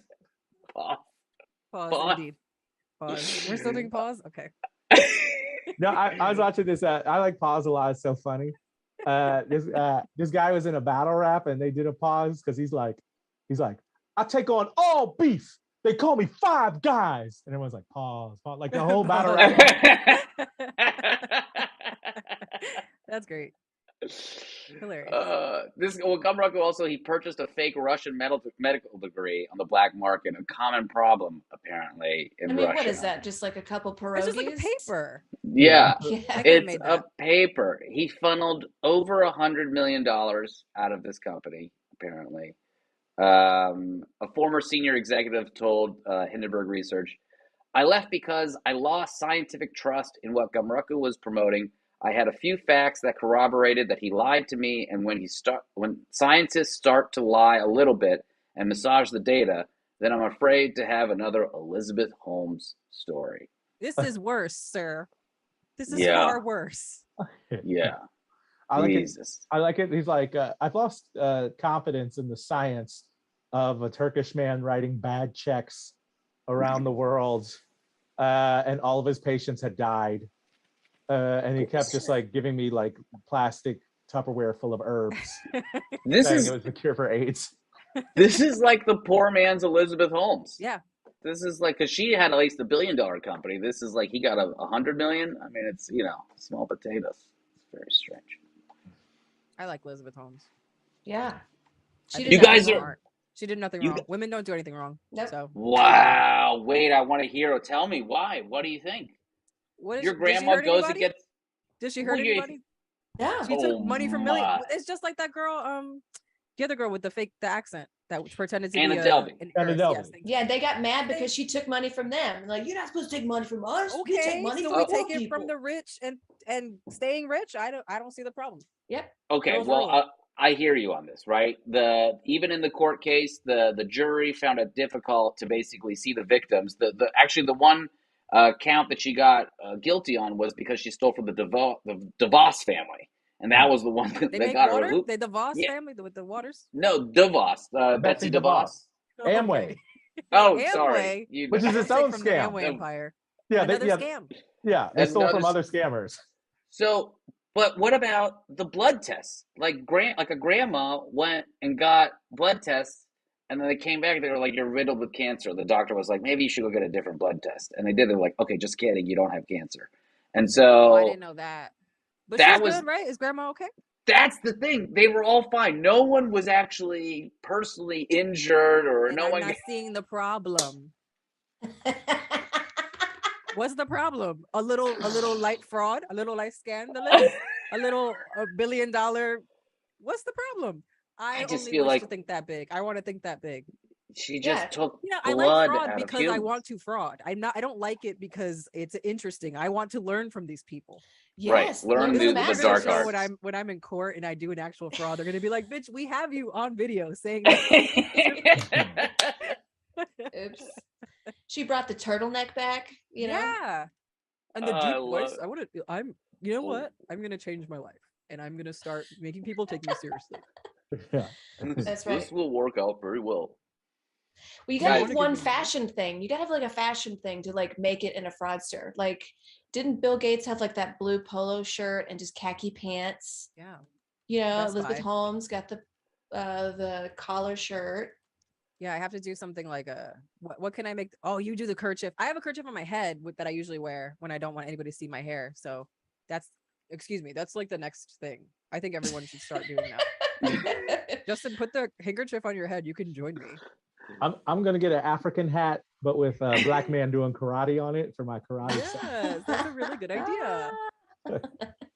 Pause, indeed. Pause. We're still doing pause? Okay. No, I was watching this. I like pause a lot. It's so funny. This guy was in a battle rap and they did a pause because he's like, I take on all beef. They call me Five Guys. And everyone's like, pause. Like the whole battle rap. That's great. Hilarious. Gumruck also, he purchased a fake Russian medical degree on the black market, a common problem apparently in Russia. What is that? Just like a couple pierogies? It's just like a paper. Yeah. It's a paper. He funneled over $100 million out of this company, apparently. A former senior executive told Hindenburg Research, I left because I lost scientific trust in what Gamraku was promoting. I had a few facts that corroborated that he lied to me, and when scientists start to lie a little bit and massage the data, then I'm afraid to have another Elizabeth Holmes story. This is worse, sir. This is Yeah. far worse. Yeah. I like Jesus. it. I like it. He's like, I've lost confidence in the science of a Turkish man writing bad checks around the world, and all of his patients had died, and he kept just like giving me like plastic Tupperware full of herbs, This saying is it was the cure for AIDS. this is like the poor man's Elizabeth Holmes. Yeah. This is like, because she had at least $1 billion company. This is like he got 100 million. I mean, it's, small potatoes. It's very strange. I like Elizabeth Holmes. Yeah. I She think did You she's guys nothing are- smart. wrong. She did nothing You wrong. g- Women don't do anything wrong. Nope. So Wow. Wait, I want to hear. Tell me why. What do you think? what is Your did she grandma hurt goes and anybody? gets. Did she Well, hurt anybody? No. She took money from millions. my. It's just like that girl, the other girl with the accent that pretended to Anna be Delvey. an Anna heiress. Delvey. Yes, thank you. Yeah, they got mad because she took money from them. Like, you're not supposed to take money from us. You take Okay, money so from we poor take it people. from the rich and staying rich. I don't see the problem. Yep. Okay, Girls well, rule. I hear you on this, right? Even in the court case, the jury found it difficult to basically see the victims. Actually the one count that she got guilty on was because she stole from the DeVos family, and that was the one that They that make got water. her. They the Voss Yeah. family with the waters. No, DeVos, Betsy DeVos. Amway, Oh, Amway, sorry, you which is Don't its take own from the scam. Amway empire. Yeah, Another scam. they stole from Another other scammers. So, but what about the blood tests? Like a grandma went and got blood tests, and then they came back. They were like, "You're riddled with cancer." The doctor was like, "Maybe you should go get a different blood test." And they did. They're like, "Okay, just kidding. You don't have cancer." And Oh, I so didn't know that. But that she's was good, right? Is grandma okay? that's the thing. They were all fine. No one was actually personally injured, or And no I'm one. not seeing the problem. What's the problem? A little light fraud, a little light scandalous, a little $1 billion. What's the problem? I just only feel wish like to think that big. I want to think that big. She Yeah. just took I like blood fraud out of because I humans. want to fraud. I don't like it because it's interesting. I want to learn from these people. Yes. Learn This the is what they're dark gonna show arts. when I'm in court and I do an actual fraud. They're gonna be like, "Bitch, we have you on video saying that." Oops. She brought the turtleneck back, you know? Yeah. And the I deep voice. love- You know Oh. what? I'm gonna change my life, and I'm gonna start making people take me seriously. Yeah. That's right. This will work out very well. Well, you Yeah, gotta I have wanna one give them- fashion thing. You gotta have like a fashion thing to like make it in a fraudster. Like, didn't Bill Gates have like that blue polo shirt and just khaki pants? Yeah. You know, Best Elizabeth Buy. Holmes got the collar shirt. Yeah, I have to do something like what can I make? Oh, you do the kerchief. I have a kerchief on my head that I usually wear when I don't want anybody to see my hair. So that's like the next thing. I think everyone should start doing that. Justin, put the handkerchief on your head. You can join me. I'm gonna get an African hat, but with a black man doing karate on it for my karate. set. Yes, that's a really good idea.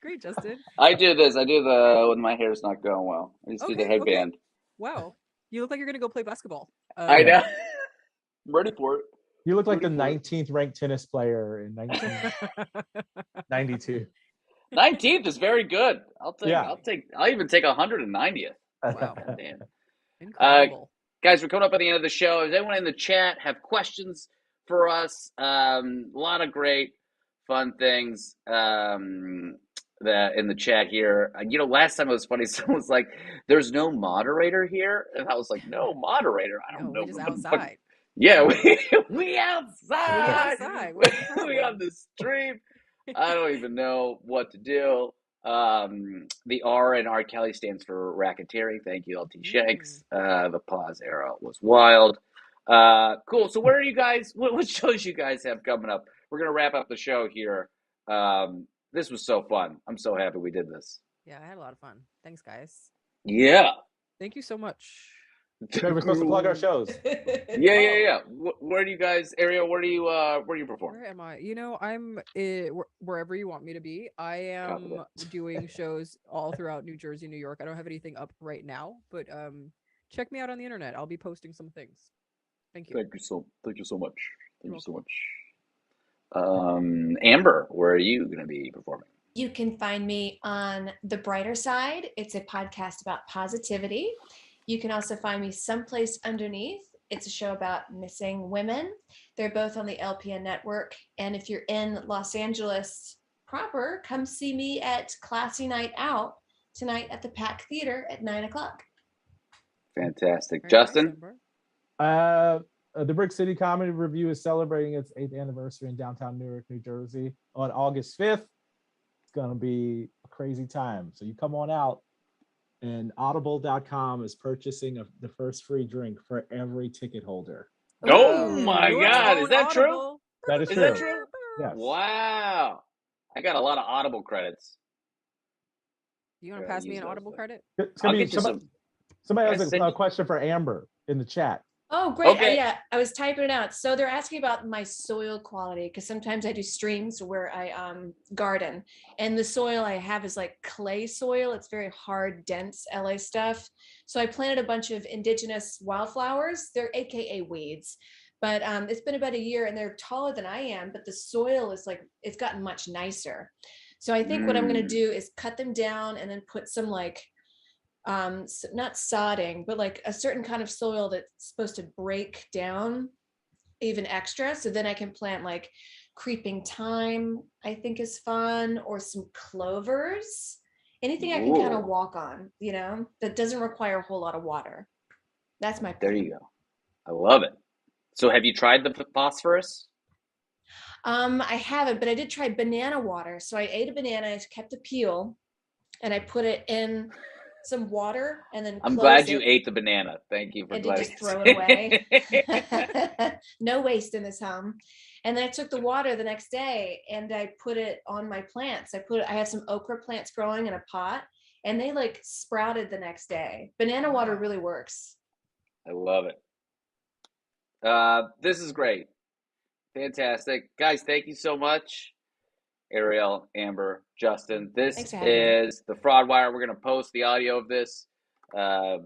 Great, Justin. I do this. I do the when my hair's not going well. I just do the Okay, okay. headband. Wow, you look like you're gonna go play basketball. I know. I'm ready for it. You look like the Pretty cool. 19th ranked tennis player in 1992. 19th is very good. I'll Yeah. even take 190th. Wow. Damn. Incredible. Guys, we're coming up at the end of the show. Does anyone in the chat have questions for us? A lot of great, fun things that in the chat here. Last time it was funny. Someone was like, "There's no moderator here," and I was like, "No moderator? I don't know. We just what the fuck-" outside. Yeah, we outside. outside. What's the problem? We on the stream. I don't even know what to do. The R in R. Kelly stands for racketeering. Thank you, LT Shanks. The pause era was wild. Cool. So where are you guys? What shows you guys have coming up? We're gonna wrap up the show here. This was so fun. I'm so happy we did this. Yeah, I had a lot of fun. Thanks, guys. Yeah. Thank you so much. Okay, we're supposed to plug our shows. Yeah. Where do you guys, Ariel? Where do you perform? Where am I? I'm wherever you want me to be. I am doing shows all throughout New Jersey, New York. I don't have anything up right now, but check me out on the internet. I'll be posting some things. Thank you. Thank you so much. Thank you so much. Amber, where are you going to be performing? You can find me on The Brighter Side. It's a podcast about positivity. You can also find me Someplace Underneath. It's a show about missing women. They're both on the LPN network. And if you're in Los Angeles proper, come see me at Classy Night Out tonight at the Pack Theater at 9:00. Fantastic. Very nice, Justin? Amber. The Brick City Comedy Review is celebrating its 8th anniversary in downtown Newark, New Jersey on August 5th. It's going to be a crazy time. So you come on out, and audible.com is purchasing the first free drink for every ticket holder. Oh my Newark's God. own Is that true? Audible. That is Is true. that true? Yes. Wow. I got a lot of Audible credits. You want to Yeah, pass me use an those Audible things. credit? It's I'll gonna be get you some. somebody Yes, has send a you- question for Amber in the chat. Oh, great. Okay. Yeah, I was typing it out. So they're asking about my soil quality because sometimes I do streams where I garden, and the soil I have is like clay soil. It's very hard, dense LA stuff. So I planted a bunch of indigenous wildflowers. They're AKA weeds. But it's been about a year and they're taller than I am, but the soil is like, it's gotten much nicer. So I think what I'm going to do is cut them down and then put some like, not sodding, but like a certain kind of soil that's supposed to break down even extra. So then I can plant like creeping thyme, I think is fun, or some clovers, anything I can kind of Ooh. walk on, you know, that doesn't require a whole lot of water. That's my There plan. you go. I love it. So have you tried the phosphorus? I haven't, but I did try banana water. So I ate a banana, I kept the peel, and I put it in some water and then I'm closed glad you it. ate the banana. Thank you for And to letting just throw it away. No waste in this home. And then I took the water the next day and I put it on my plants. I had some okra plants growing in a pot and they like sprouted the next day. Banana water really works. I love it. This is great. Fantastic. Guys, thank you so much. Ariel, Amber, Justin. This Thanks for having me. is the Fraudwire. We're going to post the audio of this, I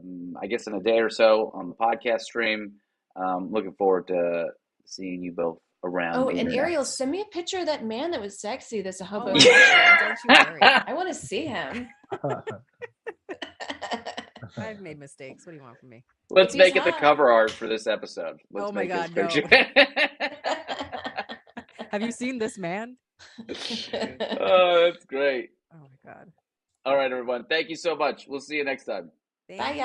guess, in a day or so on the podcast stream. Looking forward to seeing you both around. Oh, the and internet. Ariel, send me a picture of that man that was sexy. That's a hobo. Oh my gosh, don't you worry. I want to see him. I've made mistakes. What do you want from me? Let's If make he's it the hot. cover art for this episode. Let's Oh my make this God, no. picture. Have you seen this man? Oh, that's great. Oh my God. All right, everyone. Thank you so much. We'll see you next time. Thank Bye, you. guys.